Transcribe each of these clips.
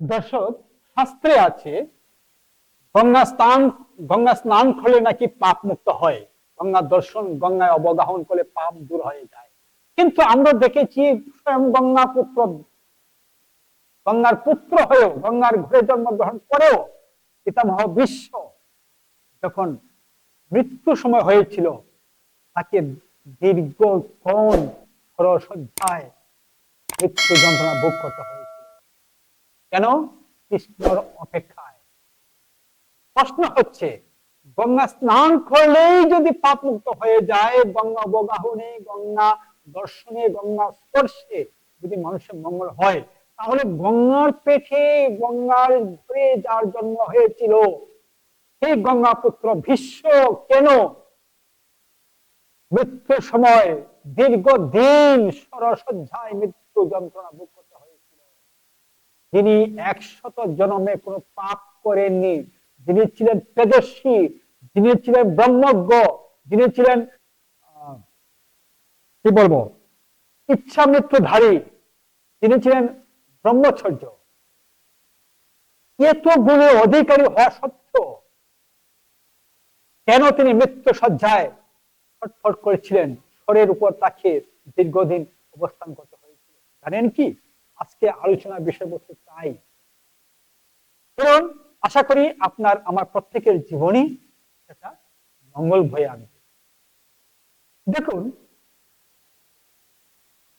দর্শক, শাস্ত্রে আছে গঙ্গা স্নান করলে নাকি পাপ মুক্ত হয়, গঙ্গা দর্শন, গঙ্গায় অবগাহন করলে পাপ দূর হয়ে যায়। কিন্তু আমরা দেখেছি স্বয়ং গঙ্গার পুত্র হয়েও, গঙ্গার ঘরে জন্মগ্রহণ করেও পিতামহ বিশ্ব যখন মৃত্যু সময় হয়েছিল, তাকে দীর্ঘক্ষণ সজ্জায় মৃত্যু যন্ত্রণা ভোগ করতে হয়েছিল। কেন? কৃষ্ণর অপেক্ষায়। প্রশ্ন হচ্ছে, গঙ্গা স্নান করলেই যদি পাপ মুক্ত হয়ে যায়, গঙ্গা অবগাহনে, গঙ্গা দর্শনে, গঙ্গা স্পর্শে যদি মানুষের মঙ্গল হয়, তাহলে গঙ্গার পেটে, গঙ্গার ঘরে যার জন্ম হয়েছিল, সেই গঙ্গা পুত্র ভীষ্ম কেন মৃত্যুর সময় দীর্ঘদিন সরসজ্জায় মৃত্যু যন্ত্রণা ভোগ করতে হয়েছিল? যিনি 100 জন্মে কোনো পাপ করেননি, যিনি ছিলেন তেজস্বী, যিনি ছিলেন ব্রহ্মজ্ঞ, যিনি ছিলেন কি বলবো ইচ্ছা মৃত্যুধারী, যিনি ছিলেন ব্রহ্মচর্য, এত গুণের অধিকারী হওয়া সত্ত্বেও কেন তিনি মৃত্যু সজ্জায় ছটফট করেছিলেন, স্বরের উপর তাকে দীর্ঘদিন অবস্থান করতে হয়েছিল? জানেন কি? আজকে আলোচনার বিষয়বস্তু তাই। কারণ আশা করি আপনার আমার প্রত্যেকের জীবনী সেটা মঙ্গল বয়ে আনবে। দেখুন,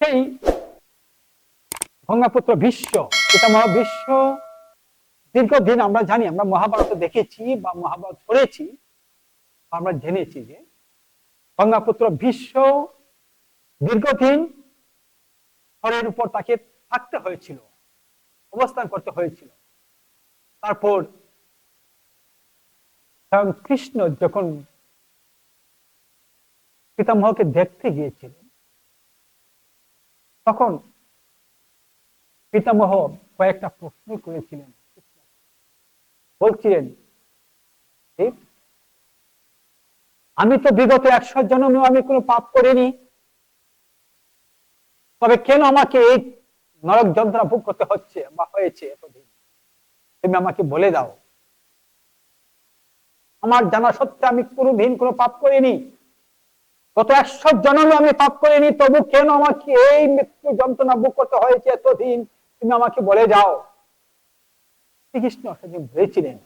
সেই গঙ্গাপুত্র ভীষ্ম, পিতামহ ভীষ্ম দীর্ঘদিন, আমরা জানি, আমরা মহাভারত দেখেছি বা মহাভারত পড়েছি, আমরা জেনেছি যে গঙ্গাপুত্র ভীষ্ম দীর্ঘদিন স্বরের উপর তাকে থাকতে হয়েছিল, অবস্থান করতে হয়েছিল। তারপর কৃষ্ণ যখন পিতামহকে দেখতে গিয়েছিলেন, তখন পিতামহ কয়েকটা প্রশ্ন করেছিলেন, বলছিলেন, আমি তো বিগত 100 জন্মেও আমি কোনো পাপ করিনি, তবে কেন আমাকে এই নরক যন্ত্রণা ভোগ করতে হচ্ছে বা হয়েছে এতদিন? তুমি আমাকে বলে দাও। আমার জানা সত্ত্বে আমি কোনোদিন কোনো পাপ করিনি, গত 100 জন্মে আমি পাপ করিনি, তবু কেন আমাকে এই মৃত্যু যন্ত্রণা ভোগ করতে হয়েছে এতদিন? তুমি আমাকে বলে যাও। শ্রীকৃষ্ণ সেদিন বলেছিলেন,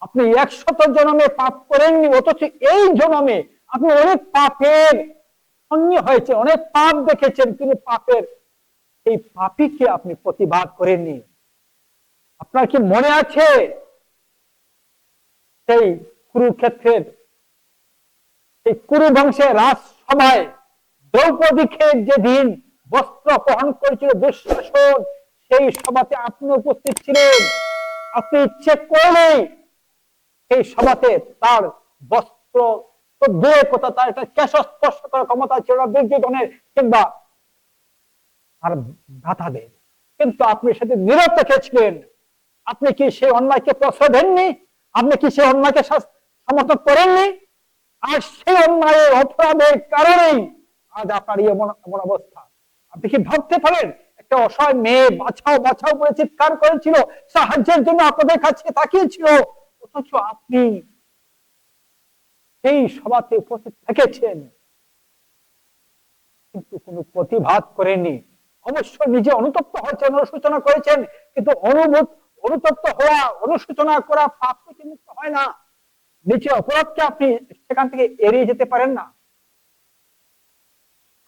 আপনি 100 জন্মে পাপ করেননি, অথচ এই জন্মে আপনি অনেক পাপের সঙ্গী হয়েছে, অনেক পাপ দেখেছেন, কিন্তু পাপের এই পাপীকে আপনি প্রতিবাদ করেননি। আপনার কি মনে আছে সেই কুরুক্ষেত্রের সেই কুরু বংশের রাজসভায় দ্রৌপদীকে যেদিন বস্ত্র অপহরণ করেছিল দুঃশাসন, সেই সভাতে আপনি উপস্থিত ছিলেন। আপনি ইচ্ছে করলেই সেই সভাতে তার বস্ত্র তো দূরের কথা, তার একটা কেশ স্পর্শ করার ক্ষমতা ছিল না দুর্যোধনের কিংবা আর ভ্রাতাদের, কিন্তু আপনি সেদিন নীরব রেখেছিলেন। আপনি কি সেই অন্যায়কে প্রশ্রয় দেননি? আপনি কি সেই অন্যায়কে সমর্থন করেননি? আর সেই অন্যায়ের অপরাধের কারণেই আজ আপনার এমন অবস্থা। আপনি কি ভাবতে পারেন, একটা অসহায় মেয়ে বাঁচাও বাঁচাও বলে চিৎকার করেছিল, সাহায্যের জন্য আপনাদের কাছে তাকিয়েছিল, অথচ আপনি সেই সভাতে উপস্থিত থেকেছেন, কিন্তু কোনো প্রতিবাদ করেননি। অবশ্য নিজে অনুতপ্ত হয়েছেন, অনুশোচনা করেছেন, কিন্তু অনুতপ্ত হওয়া, অনুশোচনা করা পাপ থেকে মুক্ত হয় না। নিচে অপরাধকে আপনি সেখান থেকে এড়িয়ে যেতে পারেন না।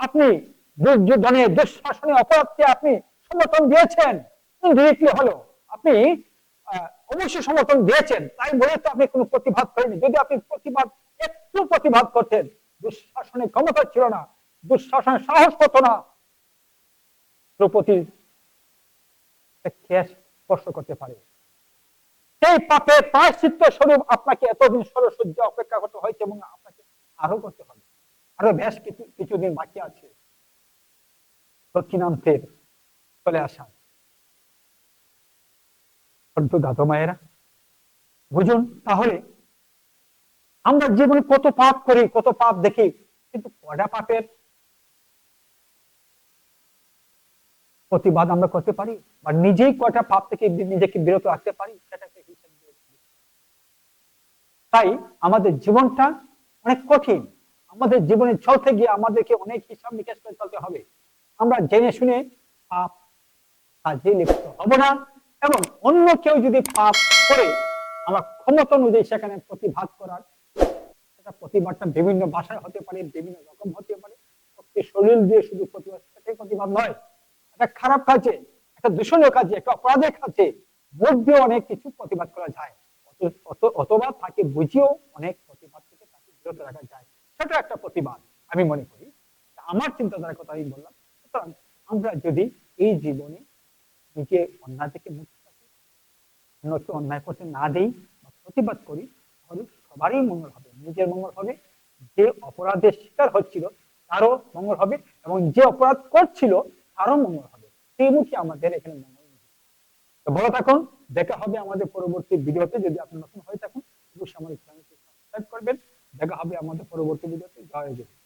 আপনি দুর্যোধনে, দুঃশাসনে অপরাধকে আপনি সমর্থন দিয়েছেন, ইনডিরেক্টলি হলো আপনি অবশ্যই সমর্থন দিয়েছেন, তাই বলে তো আপনি কোনো প্রতিবাদ করেননি। যদি আপনি একটু প্রতিবাদ করতেন, দুঃশাসনের ক্ষমতা ছিল না, দুঃশাসনের সাহস হতো না, দ্রৌপদীর কেশ স্পর্শ করতে পারে। সেই পাপের প্রায়শ্চিত্ত স্বরূপ আপনাকে এতদিন সরসজ্জা অপেক্ষা করতে হয়েছে, এবং আপনাকে আরো করতে হবে। আরো বেশ কিছুদিন বাকি আছে দক্ষিণান্তের চলে আসা। দাদা মায়েরা বুঝুন, তাহলে আমরা জীবনে কত পাপ করি, কত পাপ দেখি, কিন্তু কটা পাপের প্রতিবাদ আমরা করতে পারি, বা নিজেই কয়টা পাপ থেকে নিজেকে বিরত রাখতে পারি, সেটা একটা হিসাব দিয়ে। তাই আমাদের জীবনটা অনেক কঠিন। আমাদের জীবনে চলতে গিয়ে আমাদেরকে অনেক হিসাব নিকাশ করে চলতে হবে। আমরা জেনে শুনে পাপ কাজে লিপ্ত হব না, এবং অন্য কেউ যদি পাপ করে আমার ক্ষমতা অনুযায়ী সেখানে প্রতিবাদ করার, সেটা প্রতিবাদটা বিভিন্ন ভাষায় হতে পারে, বিভিন্ন রকম হতে পারে। শরীর দিয়ে শুধু প্রতিবাদ, সেটাই প্রতিবাদ নয়। একটা খারাপ কাজে, একটা দূষণীয় কাজে, একটা অপরাধের কাজে মুখ দিয়ে অনেক কিছু প্রতিবাদ করা যায়, অথবা তাকে বুঝিয়েও অনেক প্রতিবাদ থেকে তাকে বিরত রাখা যায়। সেটা একটা প্রতিবাদ আমি মনে করি। আমার চিন্তাধারার কথা আমি বললাম। সুতরাং আমরা যদি এই জীবনে নিজে অন্যায় থেকে মুক্ত থাকি, অন্যকে অন্যায় করতে না দেই বা প্রতিবাদ করি, তাহলে সবারই মঙ্গল হবে, নিজের মঙ্গল হবে, যে অপরাধের শিকার হচ্ছিল তারও মঙ্গল হবে, এবং যে অপরাধ করছিল তারও মঙ্গল হবে। সেই মুখে আমাদের এখানে মঙ্গল নেই। তো ভালো থাকুন, দেখা হবে আমাদের পরবর্তী ভিডিওতে। যদি আপনি নতুন হয়ে থাকুন, অবশ্যই আমাদের চ্যানেলটি সাবস্ক্রাইব করবেন। দেখা হবে আমাদের পরবর্তী ভিডিওতে। জয় জয়।